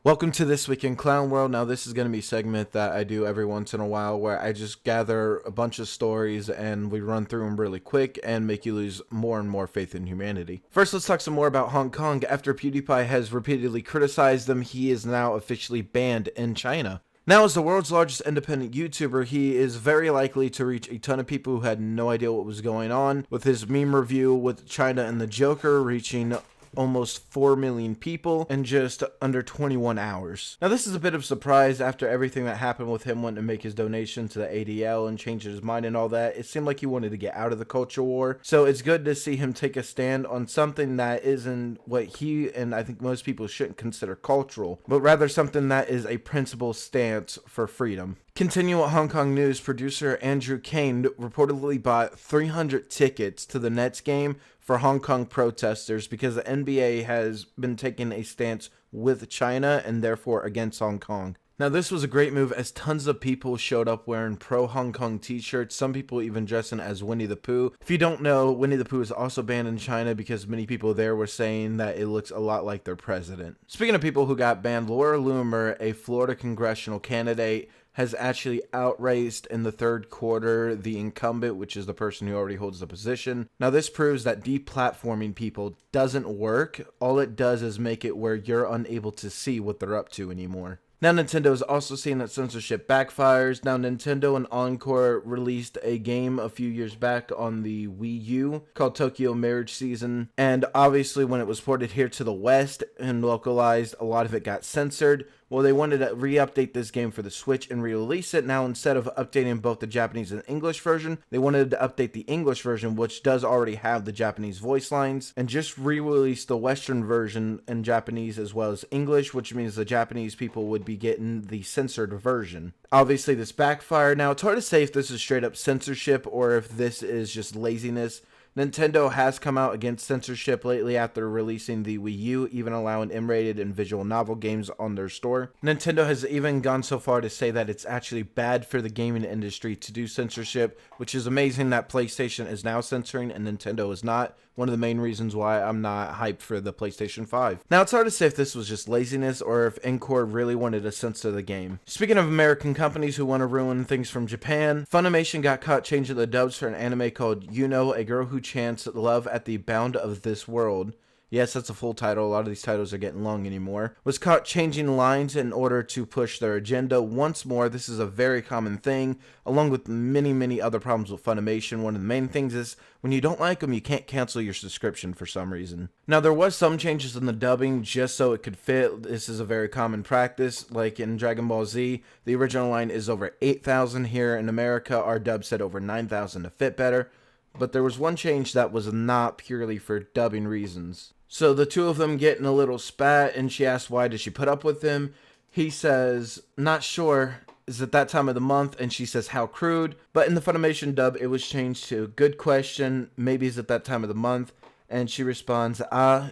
Welcome to This Week in Clown World. Now, this is going to be a segment that I do every once in a while where I just gather a bunch of stories and we run through them really quick and make you lose more and more faith in humanity. First, let's talk some more about Hong Kong. After PewDiePie has repeatedly criticized them, he is now officially banned in China. Now, as the world's largest independent YouTuber, he is very likely to reach a ton of people who had no idea what was going on, with his meme review with China and the Joker reaching almost 4 million people in just under 21 hours. Now, this is a bit of a surprise after everything that happened with him wanting to make his donation to the ADL and changing his mind and all that. It seemed like he wanted to get out of the culture war. So it's good to see him take a stand on something that isn't what he and I think most people shouldn't consider cultural, but rather something that is a principled stance for freedom. Continuing with Hong Kong news, producer Andrew Kane reportedly bought 300 tickets to the Nets game for Hong Kong protesters because the NBA has been taking a stance with China and therefore against Hong Kong. Now, this was a great move as tons of people showed up wearing pro-Hong Kong t-shirts, some people even dressing as Winnie the Pooh. If you don't know, Winnie the Pooh is also banned in China because many people there were saying that it looks a lot like their president. Speaking of people who got banned, Laura Loomer, a Florida congressional candidate, has actually outraced in the third quarter the incumbent, which is the person who already holds the position. Now, this proves that deplatforming people doesn't work. All it does is make it where you're unable to see what they're up to anymore. Now, Nintendo is also seeing that censorship backfires. Now, Nintendo and Encore released a game a few years back on the Wii U called Tokyo Marriage Season. And obviously, when it was ported here to the West and localized, a lot of it got censored. Well, they wanted to re-update this game for the Switch and re-release it. Now, instead of updating both the Japanese and English version, they wanted to update the English version, which does already have the Japanese voice lines, and just re-release the Western version in Japanese as well as English, which means the Japanese people would be getting the censored version. Obviously, this backfired. Now, it's hard to say if this is straight up censorship or if this is just laziness. Nintendo has come out against censorship lately after releasing the Wii U, even allowing M-rated and visual novel games on their store. Nintendo has even gone so far to say that it's actually bad for the gaming industry to do censorship, which is amazing that PlayStation is now censoring and Nintendo is not. One of the main reasons why I'm not hyped for the PlayStation 5. Now, it's hard to say if this was just laziness or if Encore really wanted to censor the game. Speaking of American companies who want to ruin things from Japan, Funimation got caught changing the dubs for an anime called You Know, a Girl Who Chants Love at the Bound of This World. Yes, that's a full title. A lot of these titles are getting long anymore. Was caught changing lines in order to push their agenda. Once more, this is a very common thing, along with many other problems with Funimation. One of the main things is when you don't like them, you can't cancel your subscription for some reason. Now, there was some changes in the dubbing just so it could fit. This is a very common practice. Like in Dragon Ball Z, the original line is over 8,000 here in America. Our dub said over 9,000 to fit better. But there was one change that was not purely for dubbing reasons. So the two of them get in a little spat, and she asks why does she put up with him. He says, not sure, is it that time of the month? And she says, how crude. But in the Funimation dub, it was changed to, good question, maybe is it that time of the month? And she responds,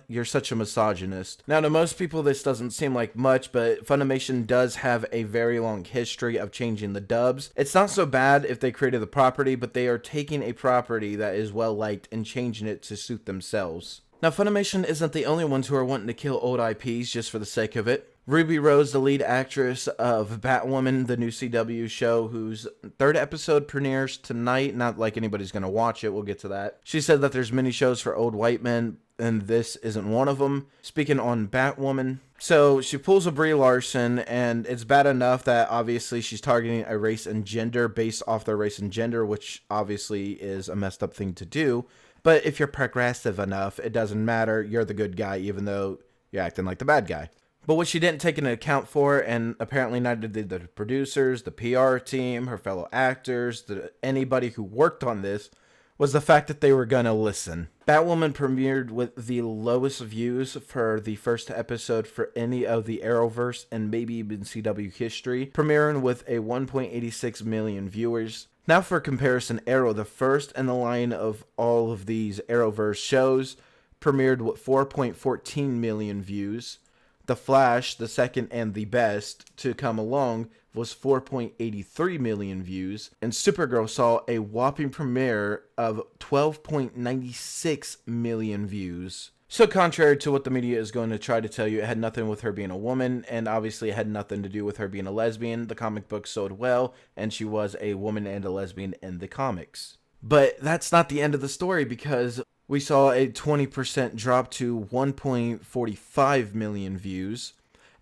you're such a misogynist. Now, to most people, this doesn't seem like much, but Funimation does have a very long history of changing the dubs. It's not so bad if they created the property, but they are taking a property that is well liked and changing it to suit themselves. Now, Funimation isn't the only ones who are wanting to kill old IPs just for the sake of it. Ruby Rose, the lead actress of Batwoman, the new CW show, whose third episode premieres tonight. Not like anybody's going to watch it. We'll get to that. She said that there's many shows for old white men, and this isn't one of them. Speaking on Batwoman, so she pulls a Brie Larson, and it's bad enough that obviously she's targeting a race and gender based off their race and gender, which obviously is a messed up thing to do. But if you're progressive enough, it doesn't matter. You're the good guy, even though you're acting like the bad guy. But what she didn't take into account for, and apparently neither did the producers, the PR team, her fellow actors, anybody who worked on this, was the fact that they were gonna listen. Batwoman premiered with the lowest views for the first episode for any of the Arrowverse and maybe even CW history, premiering with a 1.86 million viewers. Now for comparison, Arrow, the first in the line of all of these Arrowverse shows, premiered with 4.14 million views. The Flash, the second and the best to come along, was 4.83 million views, and Supergirl saw a whopping premiere of 12.96 million views. So contrary to what the media is going to try to tell you, it had nothing with her being a woman, and obviously it had nothing to do with her being a lesbian. The comic book sold well, and she was a woman and a lesbian in the comics. But that's not the end of the story, because we saw a 20% drop to 1.45 million views.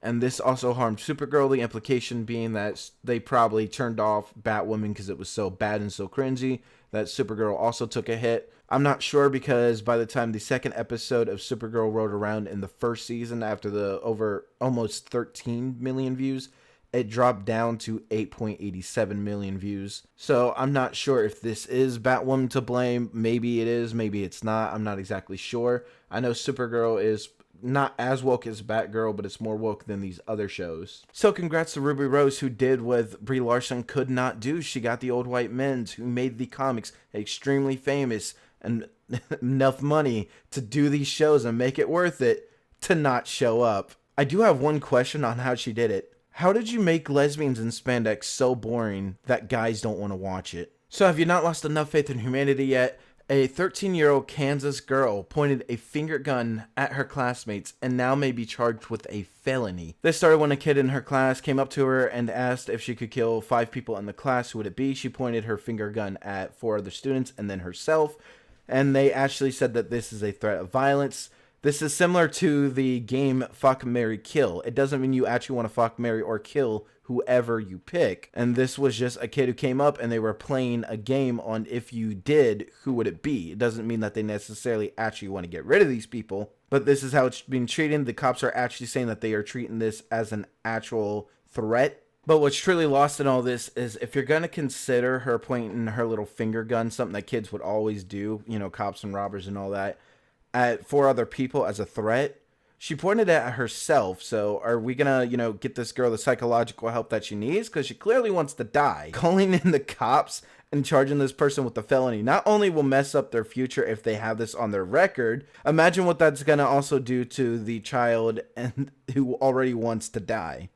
And this also harmed Supergirl, the implication being that they probably turned off Batwoman because it was so bad and so cringy, that Supergirl also took a hit. I'm not sure, because by the time the second episode of Supergirl rolled around in the first season, after the over almost 13 million views, it dropped down to 8.87 million views. So I'm not sure if this is Batwoman to blame. Maybe it is, maybe it's not. I'm not exactly sure. I know Supergirl is not as woke as Batgirl, but it's more woke than these other shows. So congrats to Ruby Rose, who did what Brie Larson could not do. She got the old white men who made the comics extremely famous and enough money to do these shows and make it worth it to not show up. I do have one question on how she did it. How did you make lesbians in spandex so boring that guys don't want to watch it? So have you not lost enough faith in humanity yet? A 13-year-old Kansas girl pointed a finger gun at her classmates and now may be charged with a felony. This started when a kid in her class came up to her and asked if she could kill 5 people in the class. Who would it be? She pointed her finger gun at 4 other students and then herself. And they actually said that this is a threat of violence. This is similar to the game Fuck, Marry, Kill. It doesn't mean you actually want to fuck, marry, or kill whoever you pick. And this was just a kid who came up and they were playing a game on if you did, who would it be? It doesn't mean that they necessarily actually want to get rid of these people, but this is how it's being treated. The cops are actually saying that they are treating this as an actual threat. But what's truly lost in all this is, if you're going to consider her pointing her little finger gun, something that kids would always do, you know, cops and robbers and all that, at 4 other people as a threat, she pointed it at herself. So are we gonna, you know, get this girl the psychological help that she needs? Because she clearly wants to die. Calling in the cops and charging this person with a felony not only will mess up their future if they have this on their record, imagine what that's gonna also do to the child and who already wants to die.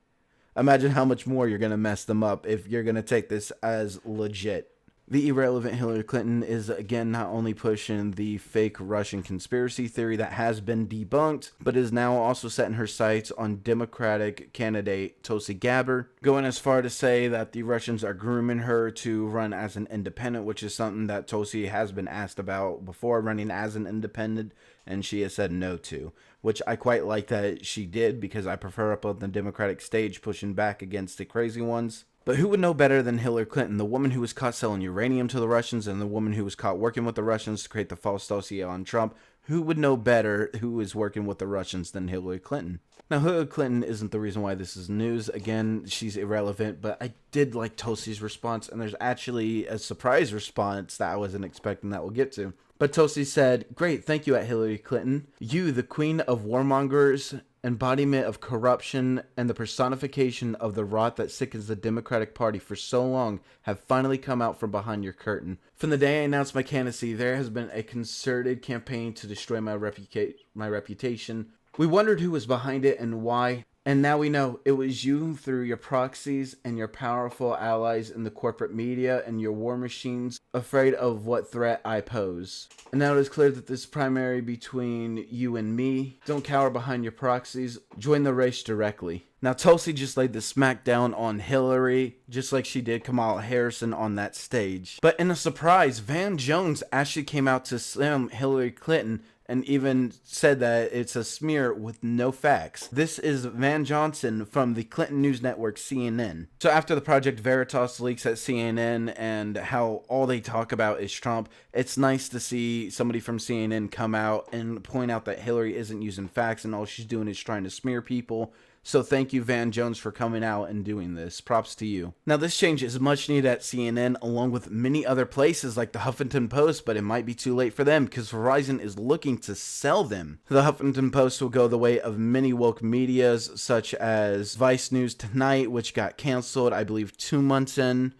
Imagine how much more you're gonna mess them up if you're gonna take this as legit. The irrelevant Hillary Clinton is again not only pushing the fake Russian conspiracy theory that has been debunked, but is now also setting her sights on Democratic candidate Tulsi Gabbard, going as far to say that the Russians are grooming her to run as an independent, which is something that Tulsi has been asked about before, running as an independent, and she has said no to, which I quite like that she did, because I prefer up on the Democratic stage pushing back against the crazy ones. But who would know better than Hillary Clinton, the woman who was caught selling uranium to the Russians and the woman who was caught working with the Russians to create the false dossier on Trump? Who would know better who is working with the Russians than Hillary Clinton? Now, Hillary Clinton isn't the reason why this is news. Again, she's irrelevant, but I did like Tulsi's response, and there's actually a surprise response that I wasn't expecting that we'll get to. But Tulsi said, "Great, thank you, at Hillary Clinton. You, the queen of warmongers, embodiment of corruption, and the personification of the rot that sickens the Democratic Party for so long, have finally come out from behind your curtain. From the day I announced my candidacy, there has been a concerted campaign to destroy my reputation. We wondered who was behind it and why. And now we know it was you, through your proxies and your powerful allies in the corporate media and your war machines, afraid of what threat I pose. And now it is clear that this primary between you and me. Don't cower behind your proxies. Join the race directly." Now, Tulsi just laid the smackdown on Hillary, just like she did Kamala Harris on that stage. But in a surprise, Van Jones actually came out to slam Hillary Clinton and even said that it's a smear with no facts. This is Van Johnson from the Clinton News Network, CNN. So after the Project Veritas leaks at CNN and how all they talk about is Trump, it's nice to see somebody from CNN come out and point out that Hillary isn't using facts and all she's doing is trying to smear people. So thank you, Van Jones, for coming out and doing this. Props to you. Now, this change is much needed at CNN, along with many other places like the Huffington Post, but it might be too late for them because Verizon is looking to sell them. The Huffington Post will go the way of many woke medias, such as Vice News Tonight, which got canceled, I believe, 2 months in.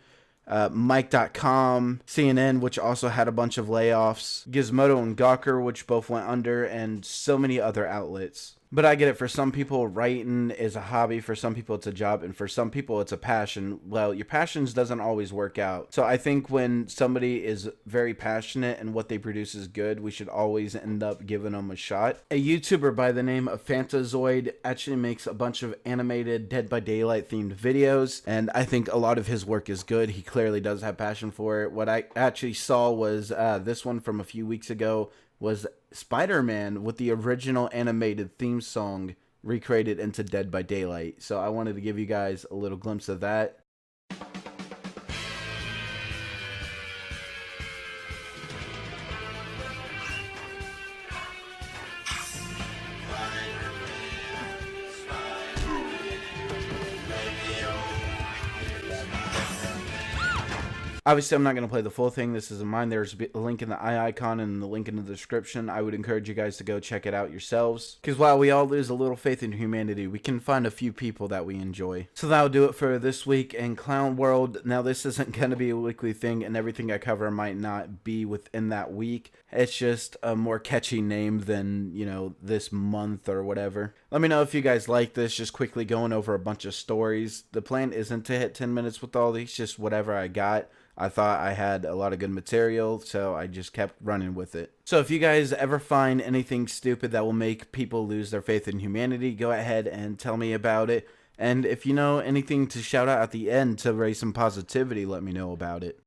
Mike.com, CNN, which also had a bunch of layoffs, Gizmodo and Gawker, which both went under, and so many other outlets. But I get it. For some people, writing is a hobby. For some people, it's a job. And for some people, it's a passion. Well, your passions doesn't always work out. So I think when somebody is very passionate and what they produce is good, we should always end up giving them a shot. A YouTuber by the name of Fantazoid actually makes a bunch of animated Dead by Daylight themed videos. And I think a lot of his work is good. He clearly does have passion for it. What I actually saw was this one from a few weeks ago was Spider-Man with the original animated theme song recreated into Dead by Daylight. So I wanted to give you guys a little glimpse of that. Obviously, I'm not going to play the full thing. This isn't mine. There's a link in the eye icon and the link in the description. I would encourage you guys to go check it out yourselves. Because while we all lose a little faith in humanity, we can find a few people that we enjoy. So that'll do it for this week in Clown World. Now, this isn't going to be a weekly thing, and everything I cover might not be within that week. It's just a more catchy name than, you know, this month or whatever. Let me know if you guys like this. Just quickly going over a bunch of stories. The plan isn't to hit 10 minutes with all these, just whatever I got. I thought I had a lot of good material, so I just kept running with it. So if you guys ever find anything stupid that will make people lose their faith in humanity, go ahead and tell me about it. And if you know anything to shout out at the end to raise some positivity, let me know about it.